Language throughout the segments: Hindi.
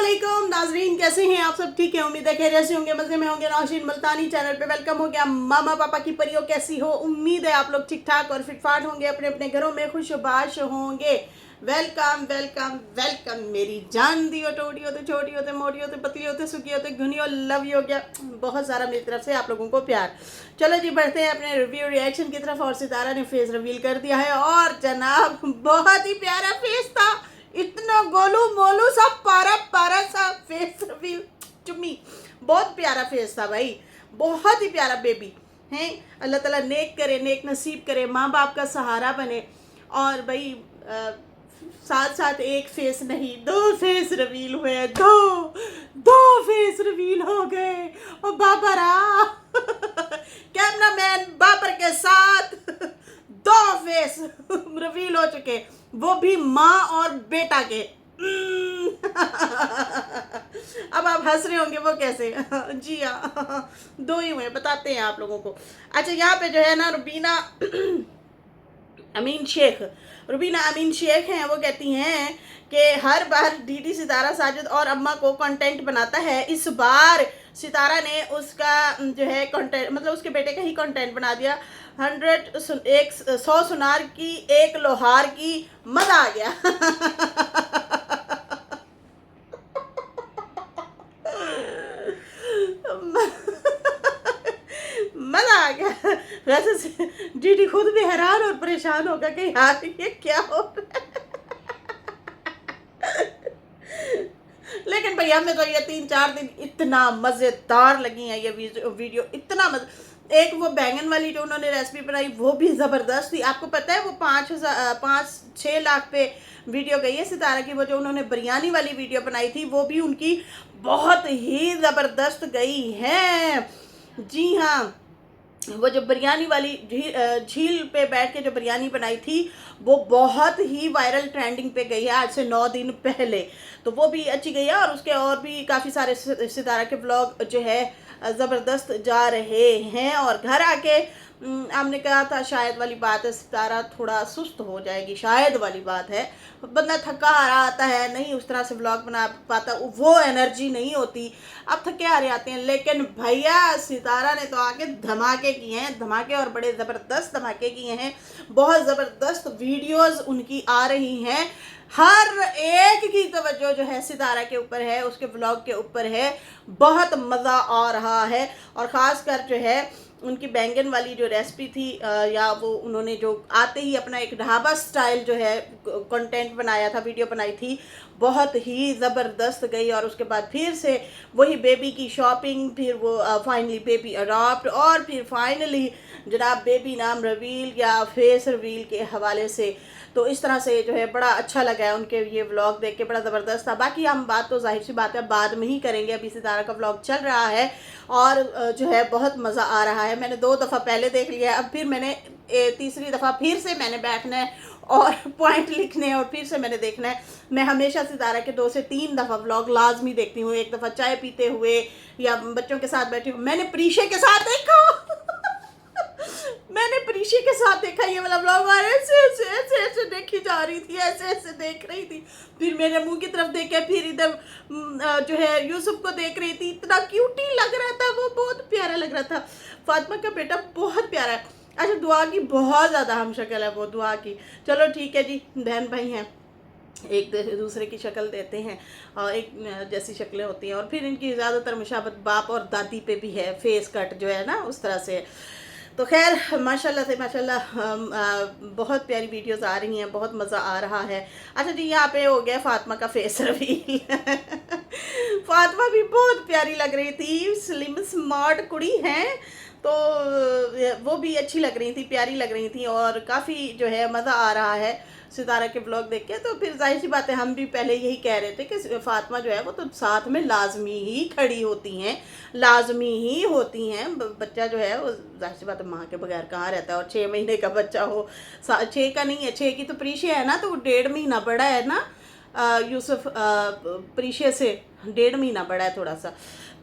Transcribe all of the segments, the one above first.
वालेकुम नाजरीन, कैसे हैं आप सब? ठीक है, उम्मीद है खैरियत से होंगे, मज़े में होंगे। नौशीन मुल्तानी चैनल पे वेलकम हो गया। मामा पापा की परियों कैसी हो? उम्मीद है आप लोग ठीक ठाक और फिटफाट होंगे, अपने अपने घरों में खुशबाश होंगे। वेलकम वेलकम वेलकम मेरी जान दी हो, टोटी होते छोटी होते मोटी होते पतली होते सुखी होते घुनी हो, लव यू हो गया बहुत सारा मेरी तरफ से आप लोगों को प्यार। चलो जी, बढ़ते हैं अपने रिव्यू रिएक्शन की तरफ। और सितारा ने फेस रिवील कर दिया है और जनाब बहुत ही प्यारा फेस था, इतना गोलू मोलू सा पारा पारा सा फेस रिवील। चुम्मी बहुत प्यारा फेस था भाई, बहुत ही प्यारा बेबी हैं। अल्लाह ताला नेक करे, नेक नसीब करे, माँ बाप का सहारा बने। और भाई साथ साथ एक फेस नहीं, दो फेस रिवील हुए, दो फेस रिवील हो गए। और बाबरा कैमरामैन बाबर के साथ दो फेस रिवील हो चुके, वो भी माँ और बेटा के। अब आप हंस रहे होंगे वो कैसे? जी हाँ, दो ही हुए, बताते हैं आप लोगों को। अच्छा, यहाँ पे जो है ना रुबीना अमीन शेख हैं, वो कहती हैं कि हर बार डीडी सितारा साजिद और अम्मा को कंटेंट बनाता है, इस बार सितारा ने उसका जो है कंटेंट, मतलब उसके बेटे का ही कंटेंट बना दिया। 100 सुनार की एक लोहार की, मजा आ गया। मजा आ गया। वैसे डीडी खुद भी हैरान और परेशान होगा कि यार ये क्या हो रहा है। लेकिन भैया हमें तो ये 3-4 दिन इतना मज़ेदार लगी है ये वीडियो, इतना एक वो बैंगन वाली जो उन्होंने रेसिपी बनाई वो भी ज़बरदस्त थी। आपको पता है वो 5-6 लाख पे वीडियो गई है सितारा की। वो जो उन्होंने बिरयानी वाली वीडियो बनाई थी वो भी उनकी बहुत ही ज़बरदस्त गई है। जी हाँ, वो जो बिरयानी वाली झील पे बैठ के जो बिरयानी बनाई थी वो बहुत ही वायरल ट्रेंडिंग पे गई है आज से 9 दिन पहले, तो वो भी अच्छी गई है। और उसके और भी काफ़ी सारे सितारा के व्लॉग जो है ज़बरदस्त जा रहे हैं। और घर आके हमने कहा था शायद वाली बात है, सितारा थोड़ा सुस्त हो जाएगी, शायद वाली बात है। बंदा थका हारा आता है, नहीं उस तरह से व्लॉग बना पाता, वो एनर्जी नहीं होती, अब थके हारे आते हैं। लेकिन भैया सितारा ने तो आके धमाके किए हैं, धमाके और बड़े ज़बरदस्त धमाके किए हैं। बहुत ज़बरदस्त वीडियोस उनकी आ रही हैं, हर एक की तवज्जो जो है सितारा के ऊपर है, उसके व्लॉग के ऊपर है, बहुत मज़ा आ रहा है। और ख़ास कर जो है उनकी बैंगन वाली जो रेसिपी थी, या वो उन्होंने जो आते ही अपना एक ढाबा स्टाइल जो है कंटेंट बनाया था, वीडियो बनाई थी, बहुत ही ज़बरदस्त गई। और उसके बाद फिर से वही बेबी की शॉपिंग, फिर वो फाइनली बेबी अडॉप्ट, और फिर फाइनली जनाब बेबी नाम रिवील या फेस रिवील के हवाले से। तो इस तरह से जो है बड़ा अच्छा लगा है उनके ये व्लॉग देख के, बड़ा ज़बरदस्त था। बाकी हम बात तो जाहिर सी बात है बाद में ही करेंगे, अभी सितारा का व्लॉग चल रहा है और जो है बहुत मज़ा आ रहा है। मैंने 2 दफ़ा पहले देख लिया है, अब फिर मैंने तीसरी दफ़ा फिर से मैंने बैठना है और पॉइंट लिखने हैं और फिर से मैंने देखना है। मैं हमेशा सितारा के 2 से 3 दफ़ा व्लॉग लाजमी देखती हूँ, एक दफ़ा चाय पीते हुए या बच्चों के साथ बैठी हूँ। मैंने प्रीशे के साथ देखा मैंने प्रीशे के साथ देखा ये वाला व्लॉग, और ऐसे ऐसे ऐसे ऐसे देखी जा रही थी, ऐसे ऐसे देख रही थी, फिर मेरे मुंह की तरफ देखे, फिर इधर जो है यूसुफ को देख रही थी, इतना क्यूटी लग रहा था वो, बहुत प्यारा लग रहा था। फातिमा का बेटा बहुत प्यारा है। अच्छा, दुआ की बहुत ज़्यादा हम शक्ल है वो, दुआ की। चलो ठीक है जी, बहन भाई हैं, एक दूसरे की शक्ल देते हैं और एक जैसी शक्लें होती हैं। और फिर इनकी ज़्यादातर मुशाबत बाप और दादी पे भी है, फेस कट जो है ना उस तरह से। तो खैर माशाल्लाह से माशाल्लाह बहुत प्यारी वीडियोस आ रही हैं, बहुत मज़ा आ रहा है। अच्छा जी, यहाँ पे हो गया फातिमा का फेस रिवील। फातिमा भी बहुत प्यारी लग रही थी, स्लिम स्मार्ट कुड़ी हैं, तो वो भी अच्छी लग रही थी, प्यारी लग रही थी। और काफ़ी जो है मज़ा आ रहा है सितारा के ब्लॉग देख के। तो फिर जाहिर सी बात है, हम भी पहले यही कह रहे थे कि फातिमा जो है वो तो साथ में लाजमी ही खड़ी होती हैं, लाजमी ही होती हैं। बच्चा जो है वो जाहिर सी बात है माँ के बगैर कहाँ रहता है। और 6 महीने का बच्चा हो, 6 का नहीं है, 6 की तो प्रीशे है ना, तो वो 1.5 महीना बड़ा है ना यूसुफ प्रीशे से। 1.5 महीना बड़ा है थोड़ा सा।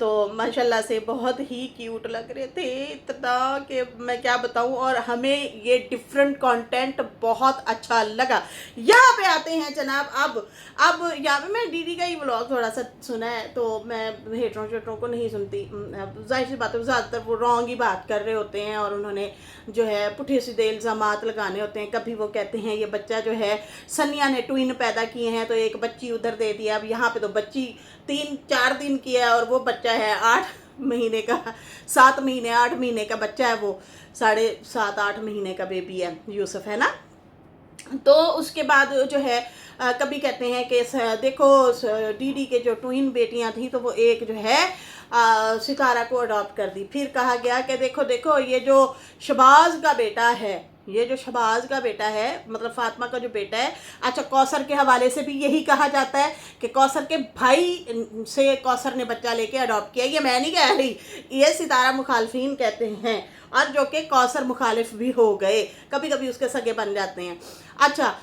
तो माशाल्लाह से बहुत ही क्यूट लग रहे थे, इतना कि मैं क्या बताऊं। और हमें ये डिफरेंट कंटेंट बहुत अच्छा लगा। यहाँ पे आते हैं जनाब, अब यहाँ पे मैं दीदी का ही व्लॉग थोड़ा सा सुना है, तो मैं हेटरों शेटरों को नहीं सुनती। अब जाहिर सी बात है, ज़्यादातर वो रॉन्ग ही बात कर रहे होते हैं और उन्होंने जो है पुठे सीधे इल्ज़ामात लगाने होते हैं। कभी वो कहते हैं ये बच्चा जो है सनिया ने ट्विन पैदा किए हैं, तो एक बच्ची उधर दे दिया। अब यहाँ पे तो बच्ची 3-4 दिन की है और वो बच्चा है 8 महीने का, 7 महीने 8 महीने का बच्चा है, वो 7.5-8 महीने का बेबी है यूसुफ, है ना। तो उसके बाद जो है कभी कहते हैं कि देखो दीदी के जो ट्विन बेटियां थी, तो वो एक जो है सितारा को अडॉप्ट कर दी। फिर कहा गया कि देखो देखो ये जो शहबाज का बेटा है, ये जो शहबाज का बेटा है, मतलब फातिमा का जो बेटा है। अच्छा, कौसर के हवाले से भी यही कहा जाता है कि कौसर के भाई से कौसर ने बच्चा लेके अडॉप्ट किया। ये मैं नहीं कह रही, ये सितारा मुखालफिन कहते हैं, और जो कि कौसर मुखालिफ भी हो गए, कभी कभी उसके सगे बन जाते हैं। अच्छा,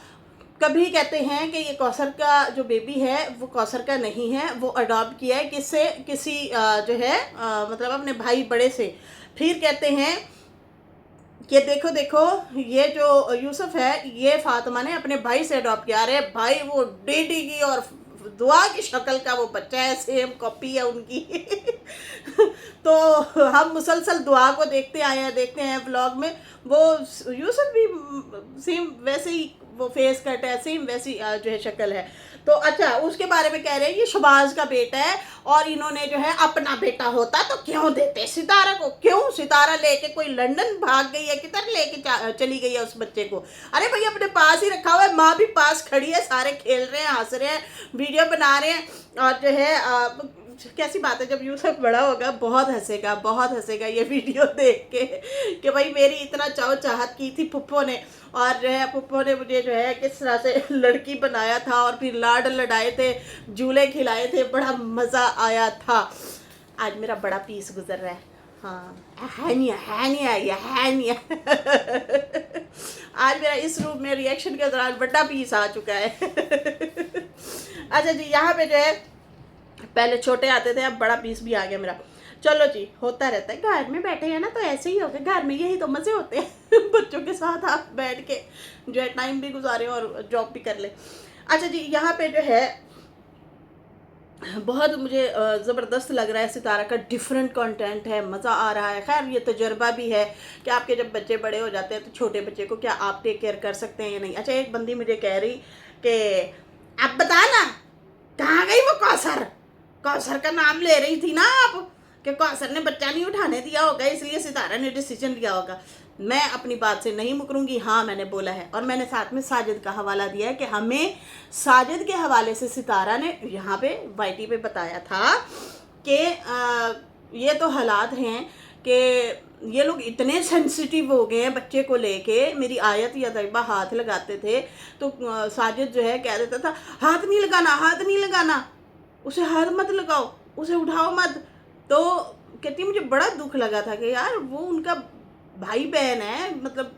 कभी कहते हैं कि ये कौसर का जो बेबी है वो कौसर का नहीं है, वो अडॉप्ट किया है किससे, किसी जो है मतलब अपने भाई बड़े से। फिर कहते हैं कि देखो देखो ये जो यूसुफ है ये फातिमा ने अपने भाई से अडॉप्ट किया। अरे भाई, वो डीडी की और दुआ की शक्ल का वो बच्चा है, सेम कॉपी है उनकी। तो हम मुसलसल दुआ को देखते आए हैं, देखते हैं व्लॉग में, वो यूसुफ भी सेम वैसे ही वो फेस कट है, सेम वैसी जो है शक्ल है। तो अच्छा, उसके बारे में कह रहे हैं ये शहबाज का बेटा है, और इन्होंने जो है अपना बेटा होता तो क्यों देते सितारा को। क्यों सितारा लेके कोई लंदन भाग गई है, किधर लेके चली गई है उस बच्चे को। अरे भाई, अपने पास ही रखा हुआ है, माँ भी पास खड़ी है, सारे खेल रहे हैं, हंस रहे हैं, वीडियो बना रहे हैं। और जो है कैसी बात है, जब यूसुफ बड़ा होगा बहुत हंसेगा ये वीडियो देख के कि भाई मेरी इतना चाहत की थी पुप्पो ने, और जो है पुप्पो ने मुझे जो है किस तरह से लड़की बनाया था, और फिर लाड लड़ाए थे, झूले खिलाए थे, बड़ा मज़ा आया था। आज मेरा बड़ा पीस गुजर रहा है, हाँ, है नहीं आज मेरा इस रूम में रिएक्शन के दौरान बड़ा पीस आ चुका है। अच्छा जी, यहाँ पे जो है पहले छोटे आते थे, अब बड़ा पीस भी आ गया मेरा। चलो जी, होता रहता है, घर में बैठे हैं ना तो ऐसे ही होते, घर में यही तो मज़े होते हैं। बच्चों के साथ आप बैठ के जो है टाइम भी गुजारें और जॉब भी कर लें। अच्छा जी, यहाँ पे जो है बहुत मुझे ज़बरदस्त लग रहा है, सितारा का डिफरेंट कंटेंट है, मज़ा आ रहा है। खैर, ये तजर्बा भी है कि आपके जब बच्चे बड़े हो जाते हैं तो छोटे बच्चे को क्या आप टेक केयर कर सकते हैं या नहीं। अच्छा, एक बंदी मुझे कह रही कि आप बता ना कहाँ गई वो कौसर का नाम ले रही थी ना आप, कि कौसर ने बच्चा नहीं उठाने दिया होगा, इसलिए सितारा ने डिसीजन लिया होगा। मैं अपनी बात से नहीं मुकरूंगी, हाँ मैंने बोला है, और मैंने साथ में साजिद का हवाला दिया है कि हमें साजिद के हवाले से सितारा ने यहाँ पे वाईटी पे बताया था कि ये तो हालात हैं कि ये लोग इतने सेंसिटिव हो गए हैं बच्चे को लेके। मेरी आयत या तयबा हाथ लगाते थे तो साजिद जो है कह देता था हाथ नहीं लगाना, उसे हाथ मत लगाओ, उसे उठाओ मत। तो कहती मुझे बड़ा दुख लगा था कि यार वो उनका भाई बहन है, मतलब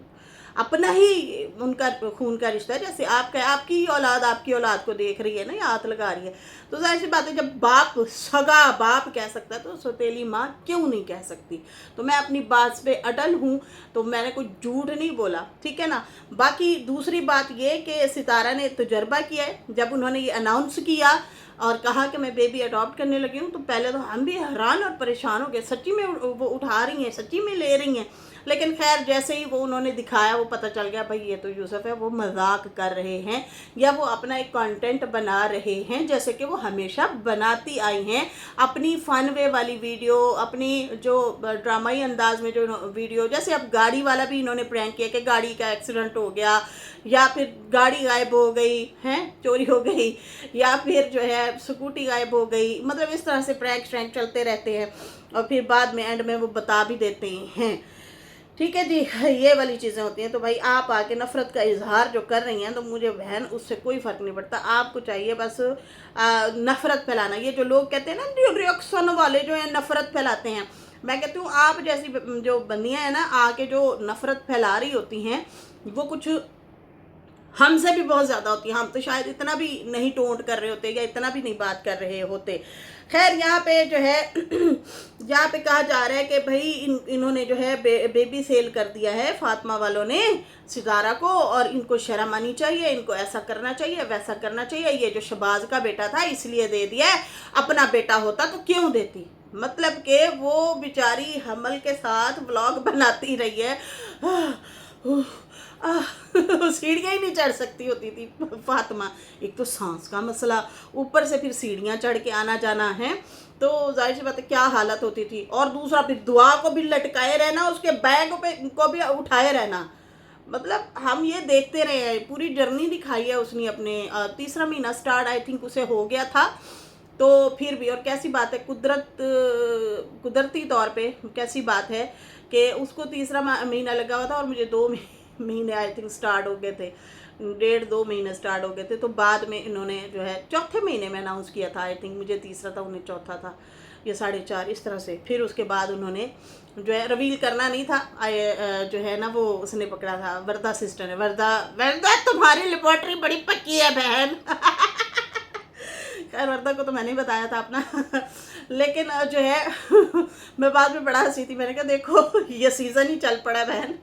अपना ही उनका खून का रिश्ता है। जैसे आपकी औलाद को देख रही है ना, या हाथ लगा रही है, तो जाहिर सी बात है जब सगा बाप कह सकता है तो सौतेली माँ क्यों नहीं कह सकती। तो मैं अपनी बात पे अटल हूँ, तो मैंने कोई झूठ नहीं बोला, ठीक है ना। बाकी दूसरी बात ये कि सितारा ने तजर्बा किया है। जब उन्होंने ये अनाउंस किया और कहा कि मैं बेबी अडॉप्ट करने लगी हूँ, तो पहले तो हम भी हैरान और परेशान हो गए, सच्ची में वो उठा रही हैं, सच्ची में ले रही हैं। लेकिन खैर जैसे ही वो उन्होंने दिखाया वो पता चल गया भाई ये तो यूसुफ है, वो मजाक कर रहे हैं या वो अपना एक कंटेंट बना रहे हैं, जैसे कि वो हमेशा बनाती आई हैं अपनी फन वे वाली वीडियो, अपनी जो ड्रामाई अंदाज में जो वीडियो। जैसे अब गाड़ी वाला भी इन्होंने प्रैंक किया कि गाड़ी का एक्सीडेंट हो गया, या फिर गाड़ी गायब हो गई है, चोरी हो गई, या फिर जो है स्कूटी गायब हो गई। मतलब इस तरह से प्रैंक चलते रहते हैं और फिर बाद में एंड में वो बता भी देते हैं, ठीक है जी। ये वाली चीज़ें होती हैं। तो भाई आप आके नफ़रत का इजहार जो कर रही हैं, तो मुझे बहन उससे कोई फ़र्क नहीं पड़ता। आपको चाहिए बस नफ़रत फैलाना। ये जो लोग कहते हैं ना, रिएक्शन वाले जो हैं नफ़रत फैलाते हैं, मैं कहती हूँ आप जैसी जो बंदियाँ हैं ना, आके जो नफ़रत फैला रही होती हैं, वो कुछ हमसे भी बहुत ज़्यादा होती है। हम तो शायद इतना भी नहीं टोंट कर रहे होते या इतना भी नहीं बात कर रहे होते। खैर यहाँ पे जो है यहाँ पे कहा जा रहा है कि भाई इन्होंने जो है बेबी सेल कर दिया है फातिमा वालों ने सितारा को, और इनको शर्म आनी चाहिए, इनको ऐसा करना चाहिए, वैसा करना चाहिए। ये जो शहबाज का बेटा था इसलिए दे दिया है, अपना बेटा होता तो क्यों देती। मतलब कि वो बेचारी हमल के साथ व्लॉग बनाती रही है, सीढ़ियाँ ही नहीं चढ़ सकती होती थी फातिमा। एक तो सांस का मसला, ऊपर से फिर सीढ़ियाँ चढ़ के आना जाना है, तो जाहिर सी बात है क्या हालत होती थी। और दूसरा फिर दुआ को भी लटकाए रहना, उसके बैग पे को भी उठाए रहना। मतलब हम ये देखते रहे हैं, पूरी जर्नी दिखाई है उसने अपने। तीसरा महीना स्टार्ट आई थिंक उसे हो गया था, तो फिर भी। और कैसी बात है, कुदरती तौर पे कैसी बात है कि उसको तीसरा महीना लगा हुआ था और मुझे 2 महीने आई थिंक स्टार्ट हो गए थे, 1.5-2 महीने स्टार्ट हो गए थे। तो बाद में इन्होंने जो है चौथे महीने में अनाउंस किया था, आई थिंक मुझे तीसरा था, उन्हें चौथा था, ये 4.5 इस तरह से। फिर उसके बाद उन्होंने जो है रिवील करना नहीं था, जो है ना वो उसने पकड़ा था, वर्दा सिस्टर ने। वर्दा तुम्हारी लेबोरेटरी बड़ी पक्की है बहन। खैर वर्दा को तो मैंने ही बताया था अपना। लेकिन जो है मैं बाद में बड़ा हंसी थी, मैंने कहा देखो ये सीज़न ही चल पड़ा बहन।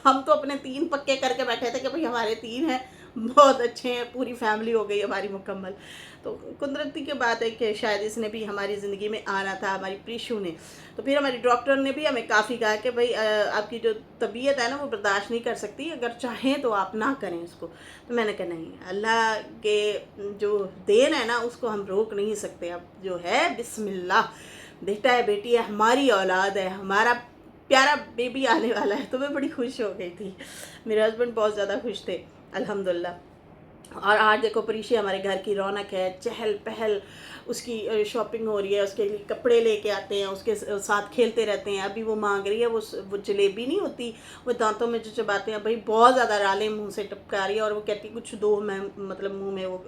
हम तो अपने 3 पक्के करके बैठे थे कि भाई हमारे 3 हैं, बहुत अच्छे हैं, पूरी फैमिली हो गई हमारी मुकम्मल। तो कुदरती की बात है कि शायद इसने भी हमारी ज़िंदगी में आना था, हमारी प्रीशू ने। तो फिर हमारी डॉक्टर ने भी हमें काफ़ी कहा कि भाई आपकी जो तबीयत है ना वो बर्दाश्त नहीं कर सकती, अगर चाहें तो आप ना करें इसको। तो मैंने कहा नहीं, अल्लाह के जो देन है ना उसको हम रोक नहीं सकते। अब जो है बिस्मिल्लाह, बेटा है बेटी है, हमारी औलाद है, हमारा प्यारा बेबी आने वाला है। तो मैं बड़ी खुश हो गई थी, मेरे हस्बैंड बहुत ज़्यादा खुश थे अल्हम्दुलिल्लाह। और आज देखो परीशी हमारे घर की रौनक है, चहल पहल, उसकी शॉपिंग हो रही है, उसके लिए कपड़े लेके आते हैं, उसके साथ खेलते रहते हैं। अभी वो मांग रही है वो जलेबी नहीं होती, वो दांतों में जो चबाते हैं, भाई बहुत ज़्यादा राले मुंह से टपका रही है। और वो कहती कुछ दो, मैं मतलब मुंह में वो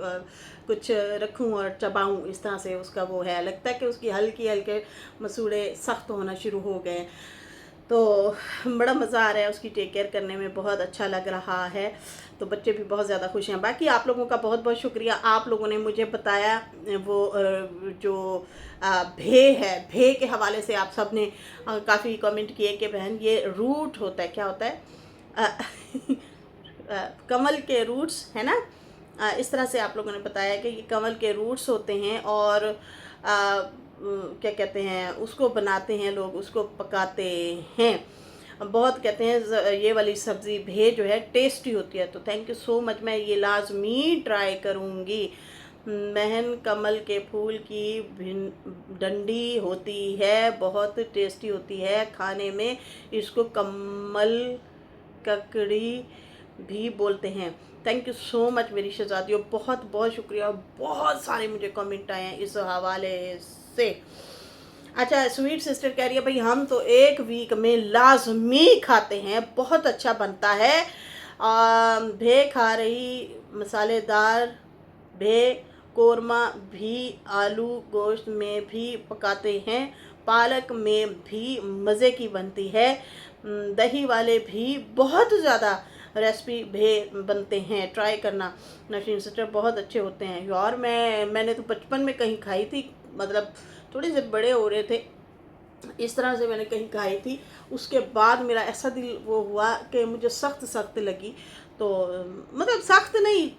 कुछ रखूं और चबाऊं, इस तरह से उसका वो है। लगता है कि उसकी हल्के हल्के मसूड़े सख्त होना शुरू हो गए। तो बड़ा मज़ा आ रहा है उसकी टेक केयर करने में, बहुत अच्छा लग रहा है। तो बच्चे भी बहुत ज़्यादा खुश हैं। बाकी आप लोगों का बहुत बहुत शुक्रिया, आप लोगों ने मुझे बताया वो जो भे है, भे के हवाले से आप सब ने काफ़ी कमेंट किए कि बहन ये रूट होता है, क्या होता है, कमल के रूट्स है ना, इस तरह से आप लोगों ने बताया कि ये कमल के रूट्स होते हैं। और क्या कहते हैं उसको बनाते हैं लोग, उसको पकाते हैं। बहुत कहते हैं ये वाली सब्ज़ी भे जो है टेस्टी होती है। तो थैंक यू सो मच, मैं ये लाजमी ट्राई करूँगी। बहन कमल के फूल की डंडी होती है, बहुत टेस्टी होती है खाने में, इसको कमल ककड़ी भी बोलते हैं। थैंक यू सो मच मेरी शहजादियों, बहुत बहुत शुक्रिया। बहुत सारे मुझे कमेंट आए हैं इस हवाले से। अच्छा, स्वीट सिस्टर कह रही है भाई हम तो 1 वीक में लाजमी खाते हैं, बहुत अच्छा बनता है। भे खा रही, मसालेदार भे, कोरमा भी, आलू गोश्त में भी पकाते हैं, पालक में भी मज़े की बनती है, दही वाले भी बहुत ज़्यादा रेसिपी भे बनते हैं, ट्राई करना नशीन सिस्टर, बहुत अच्छे होते हैं यार। मैंने तो बचपन में कहीं खाई थी, मतलब थोड़े से बड़े हो रहे थे इस तरह से मैंने कहीं खाई थी। उसके बाद मेरा ऐसा दिल वो हुआ कि मुझे सख्त सख्त लगी। तो मतलब सख्त नहीं,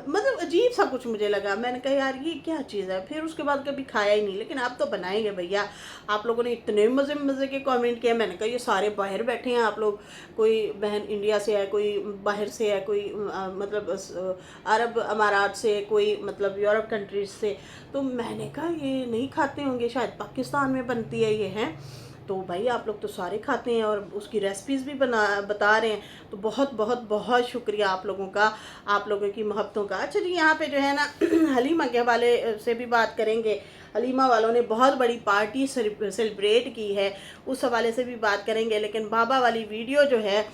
मतलब अजीब सा कुछ मुझे लगा। मैंने कहा यार ये क्या चीज़ है, फिर उसके बाद कभी खाया ही नहीं। लेकिन आप तो बनाएंगे भैया, आप लोगों ने इतने मज़े मज़े के कमेंट किए। मैंने कहा ये सारे बाहर बैठे हैं आप लोग, कोई बहन इंडिया से है, कोई बाहर से है, कोई मतलब अरब अमारात से, कोई मतलब यूरोप कंट्रीज से। तो मैंने कहा ये नहीं खाते होंगे, शायद पाकिस्तान में बनती है ये हैं। तो भाई आप लोग तो सारे खाते हैं और उसकी रेसिपीज़ भी बता रहे हैं। तो बहुत बहुत बहुत शुक्रिया आप लोगों का, आप लोगों की मोहब्बतों का। अच्छा जी, यहाँ पे जो है ना हलीमा के हवाले से भी बात करेंगे। हलीमा वालों ने बहुत बड़ी पार्टी सेलिब्रेट की है, उस हवाले से भी बात करेंगे। लेकिन बाबा वाली वीडियो जो है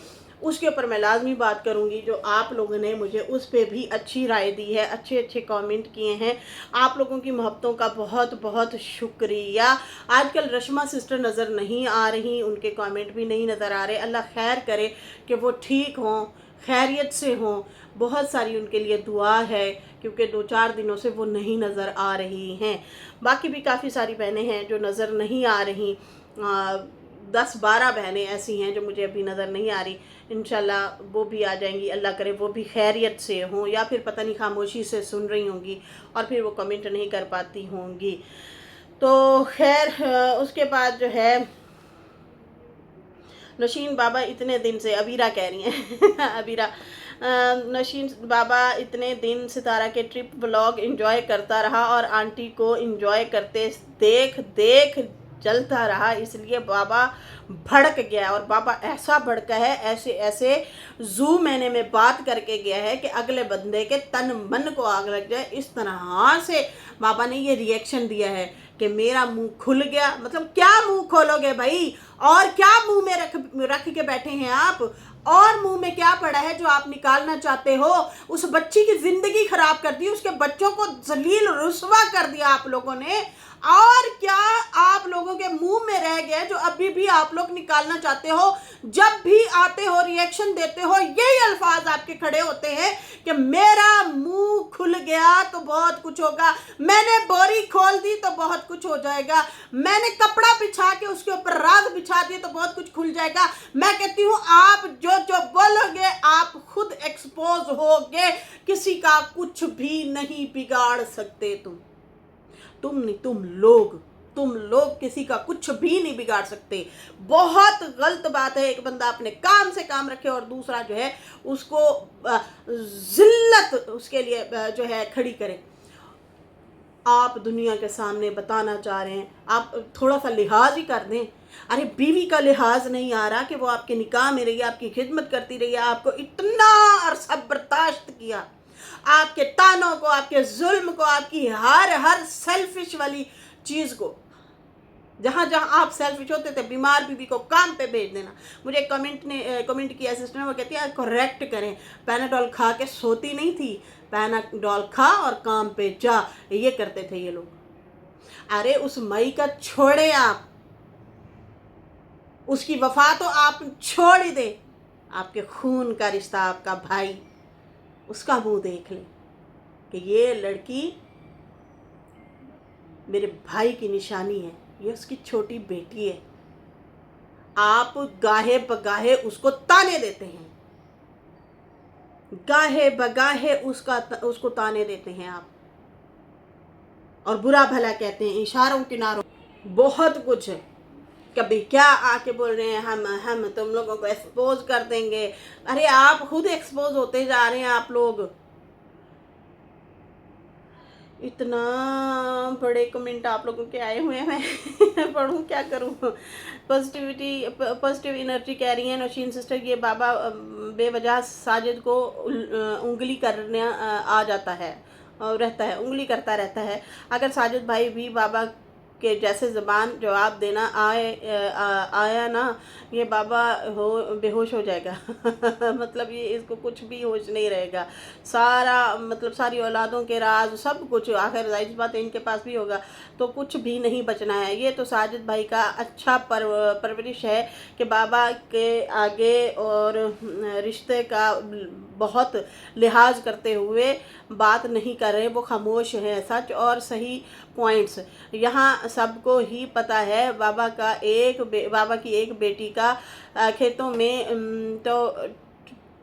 उसके ऊपर मैं लाजमी बात करूंगी, जो आप लोगों ने मुझे उस पर भी अच्छी राय दी है, अच्छे अच्छे कमेंट किए हैं। आप लोगों की मोहब्बतों का बहुत बहुत शुक्रिया। आजकल रश्मा सिस्टर नज़र नहीं आ रही, उनके कमेंट भी नहीं नज़र आ रहे। अल्लाह खैर करे कि वो ठीक हों, खैरियत से हों। बहुत सारी उनके लिए दुआ है, क्योंकि 2-4 दिनों से वो नहीं नज़र आ रही हैं। बाकी भी काफ़ी सारी बहनें हैं जो नज़र नहीं आ रही, 10-12 बहनें ऐसी हैं जो मुझे अभी नज़र नहीं आ रही। इंशाल्लाह वो भी आ जाएंगी, अल्लाह करे वो भी खैरियत से हों, या फिर पता नहीं खामोशी से सुन रही होंगी और फिर वो कमेंट नहीं कर पाती होंगी। तो खैर, उसके बाद जो है नशीन बाबा इतने दिन से, अबीरा कह रही हैं अबीरा, नशीन बाबा इतने दिन सितारा के ट्रिप व्लॉग एंजॉय करता रहा और आंटी को एंजॉय करते देख देख जलता रहा, इसलिए बाबा भड़क गया। और बाबा ऐसा भड़का है, ऐसे ऐसे जू मैंने में बात करके गया है कि अगले बंदे के तन मन को आग लग जाए, इस तरह से बाबा ने ये रिएक्शन दिया है कि मेरा मुंह खुल गया। मतलब क्या मुंह खोलोगे भाई, और क्या मुंह में रख के बैठे हैं आप, और मुंह में क्या पड़ा है जो आप निकालना चाहते हो? उस बच्ची की जिंदगी खराब कर दी, उसके बच्चों को जलील रुस्वा कर दिया आप लोगों ने, और क्या आप लोगों के मुंह में रह गया जो अभी भी आप लोग निकालना चाहते हो? जब भी आते हो रिएक्शन देते हो, यही अल्फाज आपके खड़े होते हैं कि मेरा मुंह खुल गया तो बहुत कुछ होगा, मैंने बोरी खोल दी तो बहुत कुछ हो जाएगा, मैंने कपड़ा बिछा के उसके ऊपर रात बिछा दी तो बहुत कुछ खुल जाएगा। मैं कहती हूँ आप जो जो बोलोगे आप खुद एक्सपोज होगे, किसी का कुछ भी नहीं बिगाड़ सकते। तुम नहीं, तुम लोग किसी का कुछ भी नहीं बिगाड़ सकते। बहुत गलत बात है एक बंदा अपने काम से काम रखे और दूसरा जो है उसको जिल्लत उसके लिए जो है खड़ी करे। आप दुनिया के सामने बताना चाह रहे हैं, आप थोड़ा सा लिहाज ही कर दें। अरे बीवी का लिहाज नहीं आ रहा कि वो आपके निकाह में रही, आपकी खिदमत करती रही, आपको इतना अरसा बर्दाश्त किया, आपके तानों को, आपके जुल्म को, आपकी हर सेल्फिश वाली चीज़ को। जहाँ जहाँ आप सेल्फिश होते थे, बीमार बीवी को काम पे भेज देना। मुझे कमेंट किया सिस्टर ने, वो कहती है करेक्ट करें, पैनाडोल खा के सोती नहीं थी, पैनाडोल खा और काम पे जा, ये करते थे ये लोग। अरे उस मई का छोड़े आप, उसकी वफा तो आप छोड़ ही दे, आपके खून का रिश्ता, आपका भाई, उसका मुंह देख ले कि ये लड़की मेरे भाई की निशानी है, ये उसकी छोटी बेटी है। आप गाहे बगाहे उसको ताने देते हैं, गाहे बगाहे उसको ताने देते हैं आप, और बुरा भला कहते हैं, इशारों किनारों बहुत कुछ है। कभी क्या आके बोल रहे हैं हम तुम लोगों को एक्सपोज कर देंगे। अरे आप खुद एक्सपोज होते जा रहे हैं। आप लोग इतना बड़े कमेंट आप लोगों के आए हुए हैं पढ़ूं क्या करूं। पॉजिटिव एनर्जी कह रही है नौशीन सिस्टर, ये बाबा बेवजह साजिद को उंगली करने आ जाता है और रहता है, उंगली करता रहता है। अगर साजिद भाई भी बाबा के जैसे ज़बान जवाब देना आया ना, ये बाबा बेहोश हो जाएगा मतलब ये इसको कुछ भी होश नहीं रहेगा। सारा मतलब सारी औलादों के राज सब कुछ आखिर जाहिर बात है इनके पास भी होगा, तो कुछ भी नहीं बचना है। ये तो साजिद भाई का अच्छा परवरिश है कि बाबा के आगे और रिश्ते का बहुत लिहाज करते हुए बात नहीं कर रहे, वो खामोश हैं। सच और सही पॉइंट्स यहाँ सबको ही पता है। बाबा की एक बेटी का खेतों में तो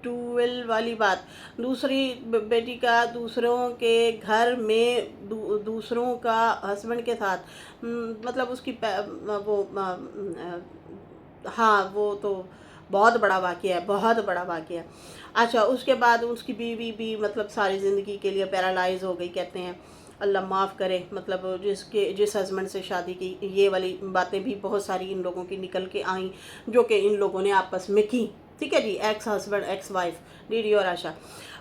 ट्यूबवेल वाली बात, दूसरी बेटी का दूसरों के घर में दूसरों का हस्बैंड के साथ, मतलब उसकी हाँ वो तो बहुत बड़ा वाक़या है, बहुत बड़ा वाक़या है। अच्छा उसके बाद उसकी बीवी भी मतलब सारी ज़िंदगी के लिए पैरालाइज हो गई कहते हैं। अल्लाह माफ़ करे, मतलब जिस हस्बैंड से शादी की, ये वाली बातें भी बहुत सारी इन लोगों की निकल के आई जो कि इन लोगों ने आपस में की। ठीक है जी, ex husband ex wife DD और आशा।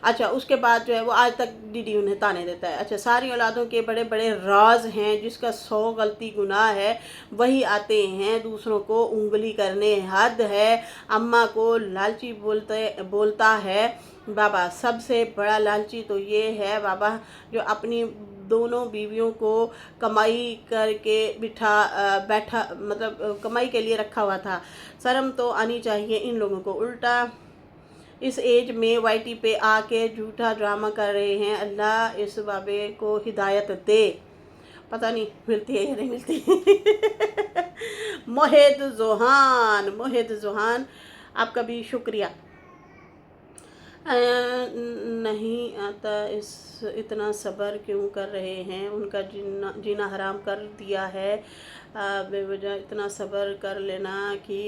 अच्छा उसके बाद जो है वो आज तक डीडी उन्हें ताने देता है। अच्छा सारी औलादों के बड़े बड़े राज हैं, जिसका 100 गलती गुनाह है वही आते हैं दूसरों को उंगली करने। हद है। अम्मा को लालची बोलता है बाबा, सबसे बड़ा लालची तो ये है बाबा जो अपनी दोनों बीवियों को कमाई करके बैठा मतलब कमाई के लिए रखा हुआ था। शर्म तो आनी चाहिए इन लोगों को। उल्टा इस एज में वाईटी पे आके झूठा ड्रामा कर रहे हैं। अल्लाह इस बाबे को हिदायत दे। पता नहीं मिलती है या नहीं मिलती। मोहित जोहान आपका भी शुक्रिया। नहीं आता इतना सब्र क्यों कर रहे हैं, उनका जीना हराम कर दिया है। बेवजह इतना सब्र कर लेना कि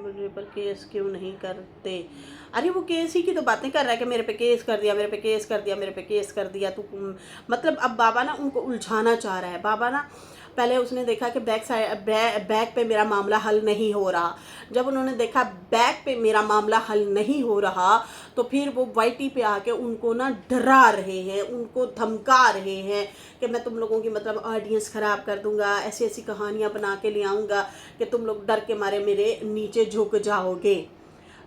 मुझे पर केस क्यों नहीं करते। अरे वो केस ही की तो बातें कर रहा है कि मेरे पे केस कर दिया, मेरे पे केस कर दिया, मेरे पे केस कर दिया। तो मतलब अब बाबा ना उनको उलझाना चाह रहा है। बाबा ना पहले उसने देखा कि बैक पे मेरा मामला हल नहीं हो रहा। जब उन्होंने देखा बैक पे मेरा मामला हल नहीं हो रहा तो फिर वो वाईटी पे आके उनको ना डरा रहे हैं, उनको धमका रहे हैं कि मैं तुम लोगों की मतलब ऑडियंस ख़राब कर दूंगा, ऐसी ऐसी कहानियाँ बना के ले आऊँगा कि तुम लोग डर के मारे मेरे नीचे झुक जाओगे।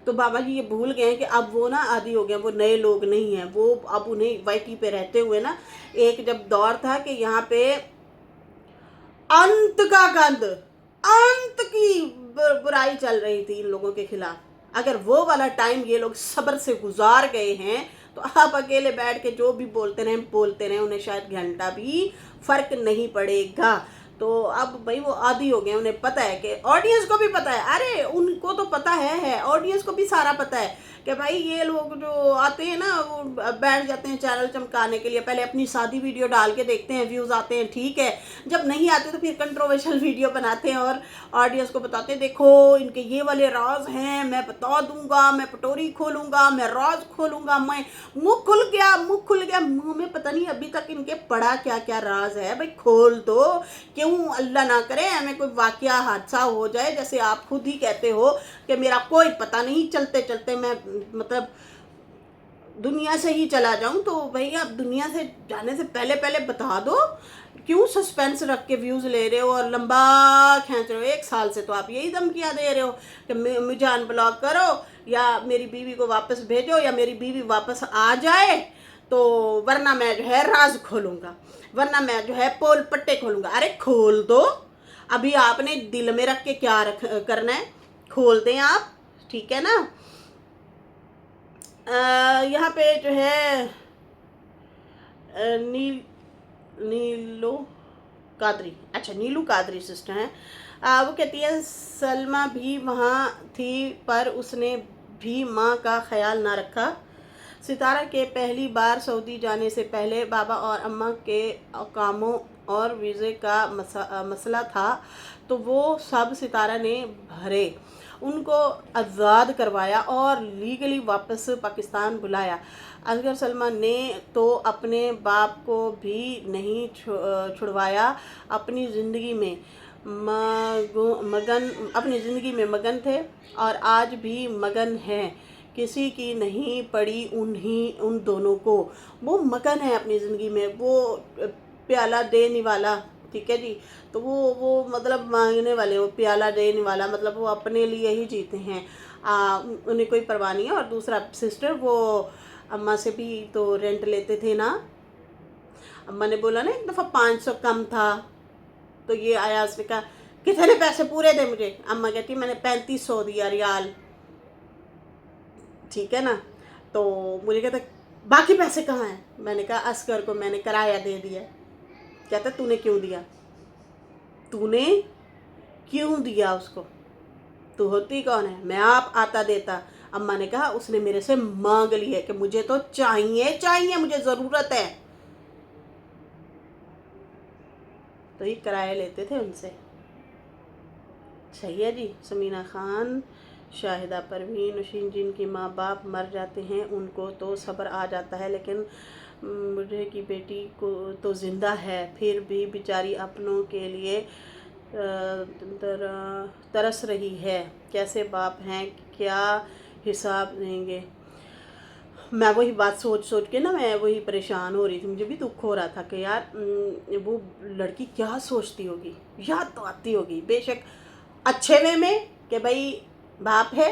तो बाबा जी ये भूल गए हैं कि अब वो ना आदी हो गए, वो नए लोग नहीं हैं। वो अब उन्हें वाईटी पे रहते हुए ना एक जब दौर था कि यहाँ पे अंत का गंद, अंत की बुराई चल रही थी इन लोगों के खिलाफ। अगर वो वाला टाइम ये लोग सब्र से गुजार गए हैं तो आप अकेले बैठ के जो भी बोलते रहें, उन्हें शायद घंटा भी फर्क नहीं पड़ेगा। तो अब भाई वो आदी हो गए, उन्हें पता है कि ऑडियंस को भी पता है। अरे उनको तो पता है ऑडियंस को भी सारा पता है कि भाई ये लोग जो आते हैं ना वो बैठ जाते हैं चैनल चमकाने के लिए। पहले अपनी शादी वीडियो डाल के देखते हैं, व्यूज़ आते हैं, ठीक है। जब नहीं आते तो फिर कंट्रोवर्शियल वीडियो बनाते हैं और ऑडियंस को बताते हैं देखो इनके ये वाले राज हैं, मैं बता दूंगा, मैं पटोरी खोलूंगा, मैं राज खोलूंगा, मैं मुँह खुल गया, मुँह में पता नहीं अभी तक इनके पड़ा क्या क्या राज है। भाई खोल दो। क्यों अल्लाह ना करे हमें कोई वाकया हादसा हो जाए, जैसे आप खुद ही कहते हो कि मेरा कोई पता नहीं, चलते चलते मैं मतलब दुनिया से ही चला जाऊं। तो भाई आप दुनिया से जाने से पहले पहले बता दो। क्यों सस्पेंस रख के व्यूज़ ले रहे हो और लंबा खींच रहे हो। 1 साल से तो आप यही धमकियाँ दे रहे हो कि मुझे अनब्लॉक करो या मेरी बीवी को वापस भेजो या मेरी बीवी वापस आ जाए तो वरना मैं जो है राज खोलूँगा, वरना मैं जो है पोल पट्टे खोलूँगा। अरे खोल दो। अभी आपने दिल में रख के क्या करना है, खोल दें आप, ठीक है ना। यहाँ पे जो है नीलू कादरी, अच्छा नीलू कादरी सिस्टर हैं। वो कहती है सलमा भी वहाँ थी पर उसने भी माँ का ख्याल ना रखा। सितारा के पहली बार सऊदी जाने से पहले बाबा और अम्मा के कामों और वीज़े का मसला था तो वो सब सितारा ने भरे, उनको आज़ाद करवाया और लीगली वापस पाकिस्तान बुलाया। असगर सलमान ने तो अपने बाप को भी नहीं छुड़वाया, अपनी ज़िंदगी में मगन थे और आज भी मगन हैं। किसी की नहीं पड़ी उन दोनों को। वो मगन है अपनी ज़िंदगी में, वो प्याला देने वाला, ठीक है जी। तो वो मतलब मांगने वाले, वो प्याला देने वाला, मतलब वो अपने लिए ही जीते हैं, उन्हें कोई परवाह नहीं है। और दूसरा सिस्टर वो अम्मा से भी तो रेंट लेते थे ना। अम्मा ने बोला ना एक दफ़ा 500 कम था तो ये आया, उसने कहा कितने पैसे पूरे दे मुझे। अम्मा कहती मैंने 3500 दिया रियाल, ठीक है ना। तो मुझे कहता बाकी पैसे कहाँ हैं। मैंने कहा असगर को मैंने किराया दे दिया। कहता तूने क्यों दिया, तूने क्यों दिया उसको, तू होती कौन है, मैं आप आता देता। अम्मा ने कहा उसने मेरे से मांग ली है कि मुझे तो चाहिए, मुझे ज़रूरत है। तो ये किराया लेते थे उनसे। सही है जी। समीना खान, शाहिदा परवीन, नशीन जिनकी माँ बाप मर जाते हैं उनको तो सब्र आ जाता है, लेकिन बूढ़े की बेटी को तो ज़िंदा है फिर भी बेचारी अपनों के लिए तरस रही है। कैसे बाप हैं, क्या हिसाब देंगे। मैं वही बात सोच के ना मैं वही परेशान हो रही थी। मुझे भी दुख हो रहा था कि यार वो लड़की क्या सोचती होगी। याद तो आती होगी बेशक अच्छे वे में कि भाई बाप है,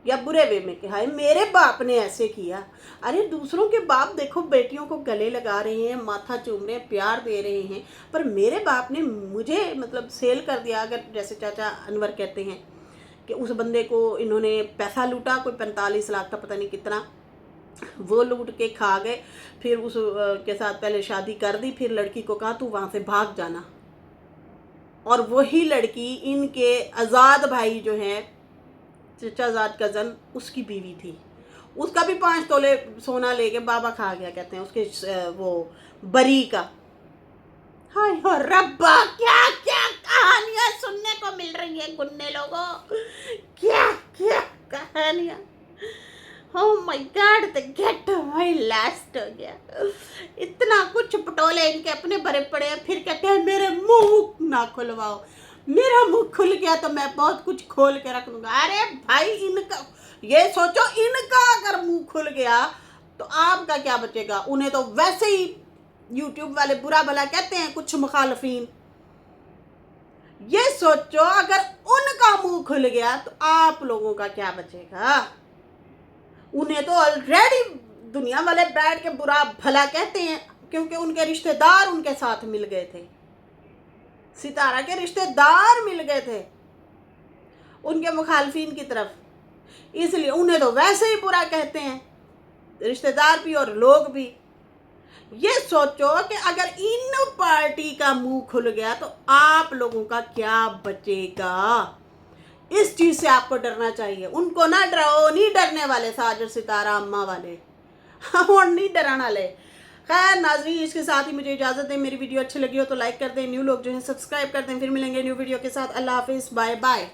या बुरे वे में कि हाय मेरे बाप ने ऐसे किया। अरे दूसरों के बाप देखो बेटियों को गले लगा रहे हैं, माथा चूम रहे हैं, प्यार दे रहे हैं, पर मेरे बाप ने मुझे मतलब सेल कर दिया। अगर जैसे चाचा अनवर कहते हैं कि उस बंदे को इन्होंने पैसा लूटा, कोई 45 लाख का पता नहीं कितना, वो लूट के खा गए। फिर उस के साथ पहले शादी कर दी, फिर लड़की को कहा तू वहाँ से भाग जाना। और वही लड़की इनके आज़ाद भाई जो हैं, चचा आज़ाद कज़न, उसकी बीवी थी। उसका भी 5 तोले सोना लेके बाबा खा गया, कहते हैं उसके वो बरी का। हाय हो रब्बा, क्या क्या कहानियां सुनने को मिल रही है गुन्ने लोगों, क्या क्या कहानियां। Oh my God, the get my last हो गया। इतना कुछ पटोले इनके अपने भरे पड़े हैं, फिर कहते हैं मेरे मुंह ना खुलवाओ। मेरा मुंह खुल गया तो मैं बहुत कुछ खोल के रख दूंगा। अरे भाई, इनका ये सोचो, इनका अगर मुंह खुल गया तो आपका क्या बचेगा। उन्हें तो वैसे ही यूट्यूब वाले बुरा भला कहते हैं, कुछ मुखालफीन। ये सोचो अगर उनका मुंह खुल गया तो आप लोगों का क्या बचेगा। उन्हें तो ऑलरेडी दुनिया वाले बैठ के बुरा भला कहते हैं, क्योंकि उनके रिश्तेदार उनके साथ मिल गए थे, सितारा के रिश्तेदार मिल गए थे उनके मुखालफीन की तरफ, इसलिए उन्हें तो वैसे ही बुरा कहते हैं, रिश्तेदार भी और लोग भी। ये सोचो कि अगर इन पार्टी का मुंह खुल गया तो आप लोगों का क्या बचेगा। इस चीज़ से आपको डरना चाहिए। उनको ना डरो, नहीं डरने वाले साजर सितारा अम्मा वाले, और नहीं डराना ले। खैर नाज़रीन, इसके साथ ही मुझे इजाज़त दें। मेरी वीडियो अच्छी लगी हो तो लाइक कर दें, न्यू लोग जो हैं सब्सक्राइब कर दें। फिर मिलेंगे न्यू वीडियो के साथ। अल्लाह हाफिज़, बाय बाय।